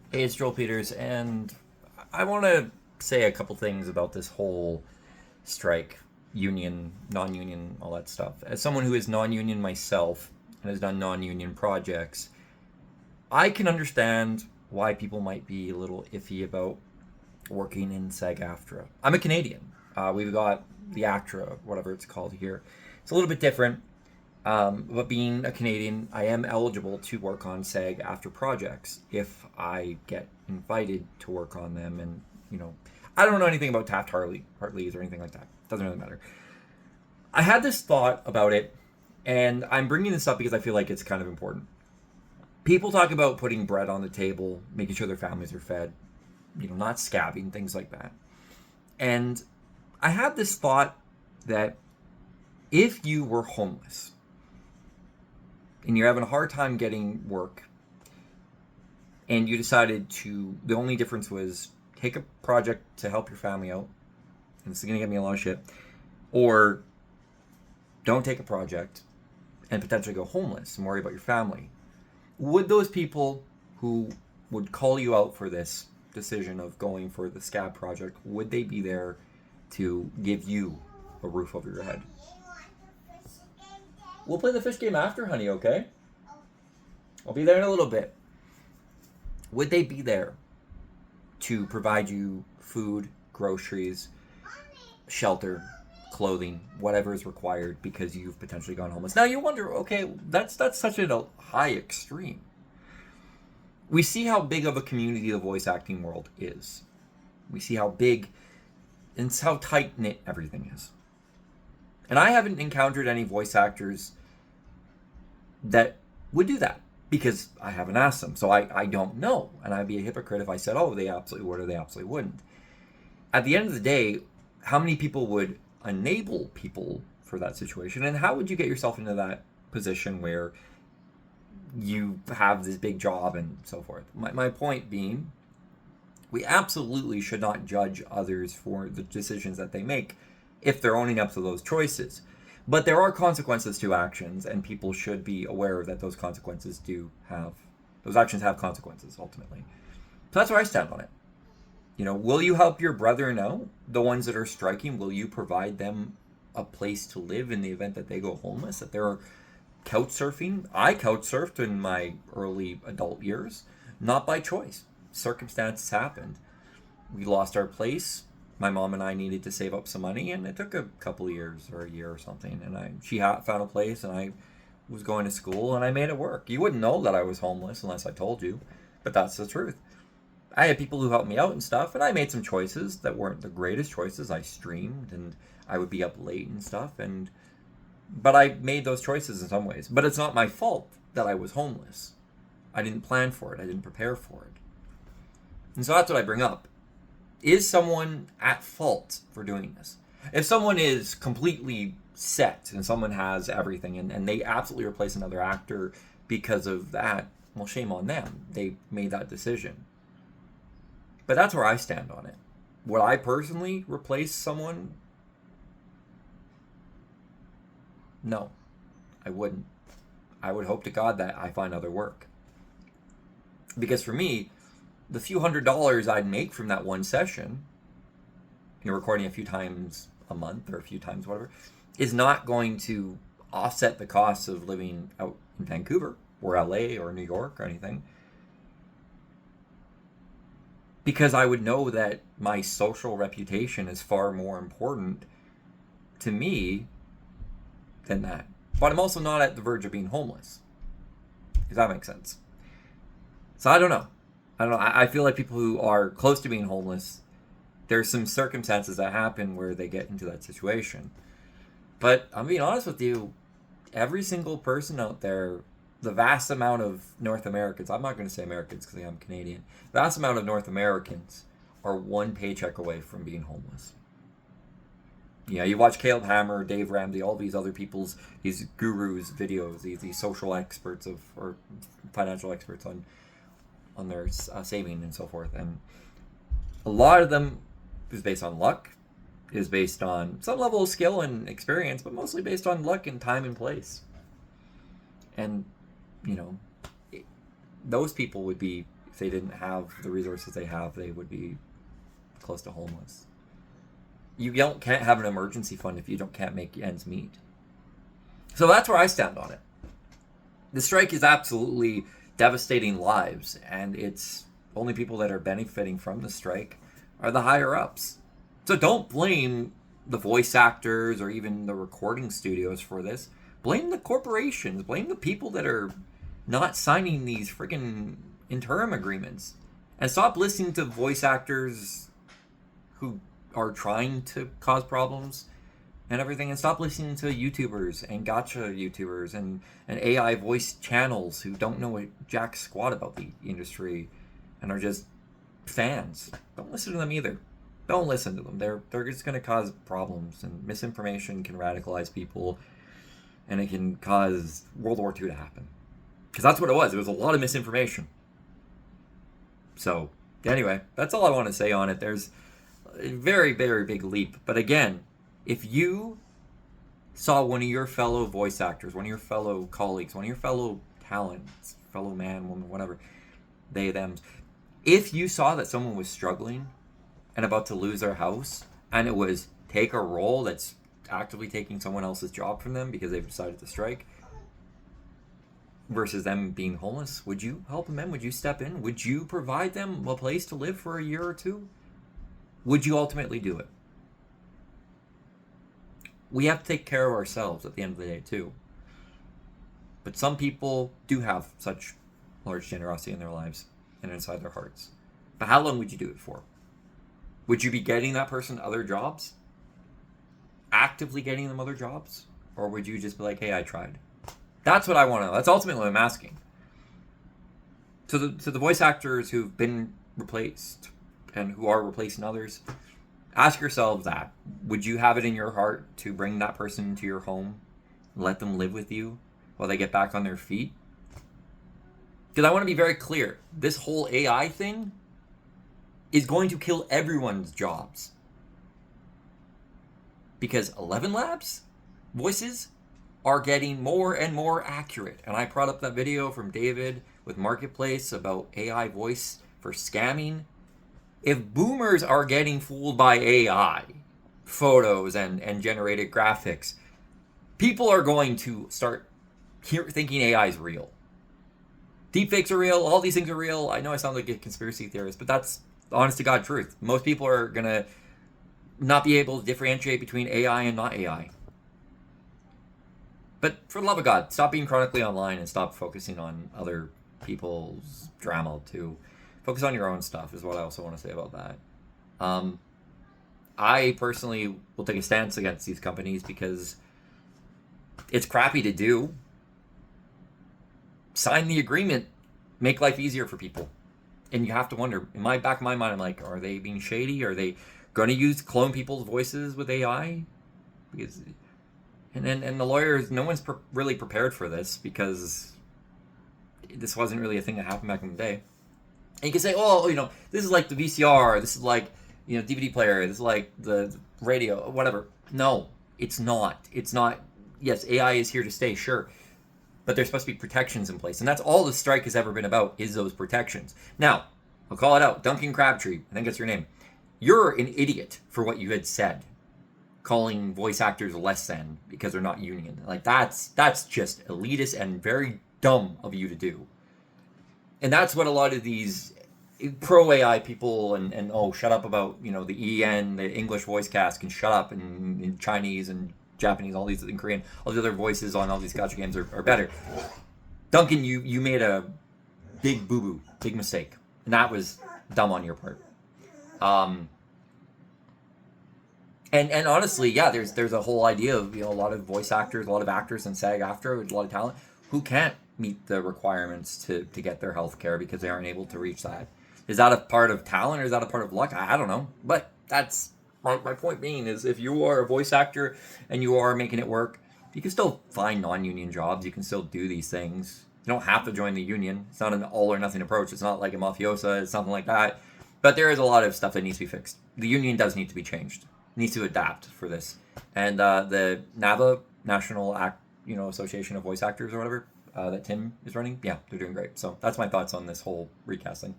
Hey, it's Joel Peters, and I want to say a couple things about this whole strike, union, non union, all that stuff. As someone who is non union myself and has done non union projects, I can understand why people might be a little iffy about working in SAG AFTRA. I'm a Canadian. We've got the ACTRA, whatever it's called here. It's a little bit different. But being a Canadian, I am eligible to work on SAG after projects if I get invited to work on them. And, you know, I don't know anything about Taft Hartleys or anything like that. Doesn't really matter. I had this thought about it, and I'm bringing this up because I feel like it's kind of important. People talk about putting bread on the table, making sure their families are fed, not scabbing, things like that. And I had this thought that if you were homeless, and you're having a hard time getting work, and you decided the only difference was take a project to help your family out, and this is going to get me a lot of shit, or don't take a project and potentially go homeless and worry about your family. Would those people who would call you out for this decision of going for the scab project, would they be there to give you a roof over your head? We'll play the fish game after, honey, okay? I'll be there in a little bit. Would they be there to provide you food, groceries, shelter, clothing, whatever is required because you've potentially gone homeless? Now you wonder, okay, that's such a high extreme. We see how big of a community the voice acting world is. We see how big and how tight knit everything is. And I haven't encountered any voice actors that would do that because I haven't asked them. So I don't know. And I'd be a hypocrite if I said, oh, they absolutely would or they absolutely wouldn't. At the end of the day, how many people would enable people for that situation? And how would you get yourself into that position where you have this big job and so forth? My point being, we absolutely should not judge others for the decisions that they make if they're owning up to those choices. But there are consequences to actions, and people should be aware that those actions have consequences ultimately. So that's where I stand on it. Will you help your brethren out? The ones that are striking, will you provide them a place to live in the event that they go homeless, that they're couch surfing? I couch surfed in my early adult years, not by choice. Circumstances happened. We lost our place. My mom and I needed to save up some money, and it took a couple of years or a year or something. And she found a place, and I was going to school, and I made it work. You wouldn't know that I was homeless unless I told you, but that's the truth. I had people who helped me out and stuff, and I made some choices that weren't the greatest choices. I streamed, and I would be up late and stuff, but I made those choices in some ways. But it's not my fault that I was homeless. I didn't plan for it. I didn't prepare for it. And so that's what I bring up. Is someone at fault for doing this? If someone is completely set and someone has everything and they absolutely replace another actor because of that, well, shame on them. They made that decision. But that's where I stand on it. Would I personally replace someone? No, I wouldn't. I would hope to God that I find other work. Because for me, the few $100s I'd make from that one session, recording a few times a month or a few times whatever, is not going to offset the costs of living out in Vancouver or LA or New York or anything. Because I would know that my social reputation is far more important to me than that. But I'm also not at the verge of being homeless. Does that make sense? So I don't know. I feel like people who are close to being homeless, there's some circumstances that happen where they get into that situation. But I'm being honest with you, every single person out there, the vast amount of North Americans, I'm not going to say Americans because I'm Canadian, the vast amount of North Americans are one paycheck away from being homeless. You watch Caleb Hammer, Dave Ramsey, all these other people's, these gurus' videos, these social experts or financial experts on their saving and so forth. And a lot of them is based on luck, is based on some level of skill and experience, but mostly based on luck and time and place. And, those people would be If they didn't have the resources they have, they would be close to homeless. Can't have an emergency fund if you can't make ends meet. So that's where I stand on it. The strike is absolutely devastating lives, and it's only people that are benefiting from the strike are the higher ups. So don't blame the voice actors or even the recording studios for this. Blame the corporations. Blame the people that are not signing these freaking interim agreements. And stop listening to voice actors who are trying to cause problems and everything, and stop listening to YouTubers and gotcha YouTubers and AI voice channels who don't know jack squat about the industry and are just fans. Don't listen to them either. Don't listen to them. They're just going to cause problems, and misinformation can radicalize people, and it can cause World War II to happen. Because that's what it was. It was a lot of misinformation. So, anyway, that's all I want to say on it. There's a very, very big leap. But again, if you saw one of your fellow voice actors, one of your fellow colleagues, one of your fellow talents, fellow man, woman, whatever, they, them, if you saw that someone was struggling and about to lose their house, and it was take a role that's actively taking someone else's job from them because they've decided to strike, versus them being homeless, would you help them in? Would you step in? Would you provide them a place to live for a year or two? Would you ultimately do it? We have to take care of ourselves at the end of the day too. But some people do have such large generosity in their lives and inside their hearts. But how long would you do it for? Would you be getting that person other jobs? Actively getting them other jobs? Or would you just be like, hey, I tried? That's what I want to know. That's ultimately what I'm asking. To the voice actors who've been replaced and who are replacing others, ask yourselves that. Would you have it in your heart to bring that person into your home, let them live with you while they get back on their feet? Because I want to be very clear. This whole AI thing is going to kill everyone's jobs. Because 11 Labs voices are getting more and more accurate. And I brought up that video from David with Marketplace about AI voice for scamming. If boomers are getting fooled by AI photos and generated graphics, people are going to start thinking AI is real. Deepfakes are real. All these things are real. I know I sound like a conspiracy theorist, but that's the honest to God truth. Most people are going to not be able to differentiate between AI and not AI. But for the love of God, stop being chronically online and stop focusing on other people's drama too. Focus on your own stuff is what I also want to say about that. I personally will take a stance against these companies because it's crappy to do. Sign the agreement, make life easier for people. And you have to wonder, in my back of my mind, I'm like, are they being shady? Are they going to clone people's voices with AI? Because and the lawyers, no one's really prepared for this because this wasn't really a thing that happened back in the day. And you can say, oh, this is like the VCR, this is like, DVD player, this is like the radio, whatever. No, it's not. It's not. Yes, AI is here to stay, sure. But there's supposed to be protections in place. And that's all the strike has ever been about, is those protections. Now, I'll call it out. Duncan Crabtree, I think that's your name. You're an idiot for what you had said, calling voice actors less than because they're not union. Like, that's just elitist and very dumb of you to do. And that's what a lot of these pro AI people and shut up about, the EN, the English voice cast can shut up, and in Chinese and Japanese, all these in Korean, all the other voices on all these gacha games are better. Duncan, you made a big boo-boo, big mistake. And that was dumb on your part. And honestly, yeah, there's a whole idea of, a lot of voice actors, a lot of actors in SAG-AFTRA with a lot of talent who can't meet the requirements to get their health care because they aren't able to reach that. Is that a part of talent or is that a part of luck? I don't know. But that's my point being is if you are a voice actor and you are making it work, you can still find non-union jobs. You can still do these things. You don't have to join the union. It's not an all or nothing approach. It's not like a mafiosa. It's something like that. But there is a lot of stuff that needs to be fixed. The union does need to be changed. It needs to adapt for this. And the NAVA, National Association of Voice Actors or whatever, that Tim is running, yeah, they're doing great. So that's my thoughts on this whole recasting.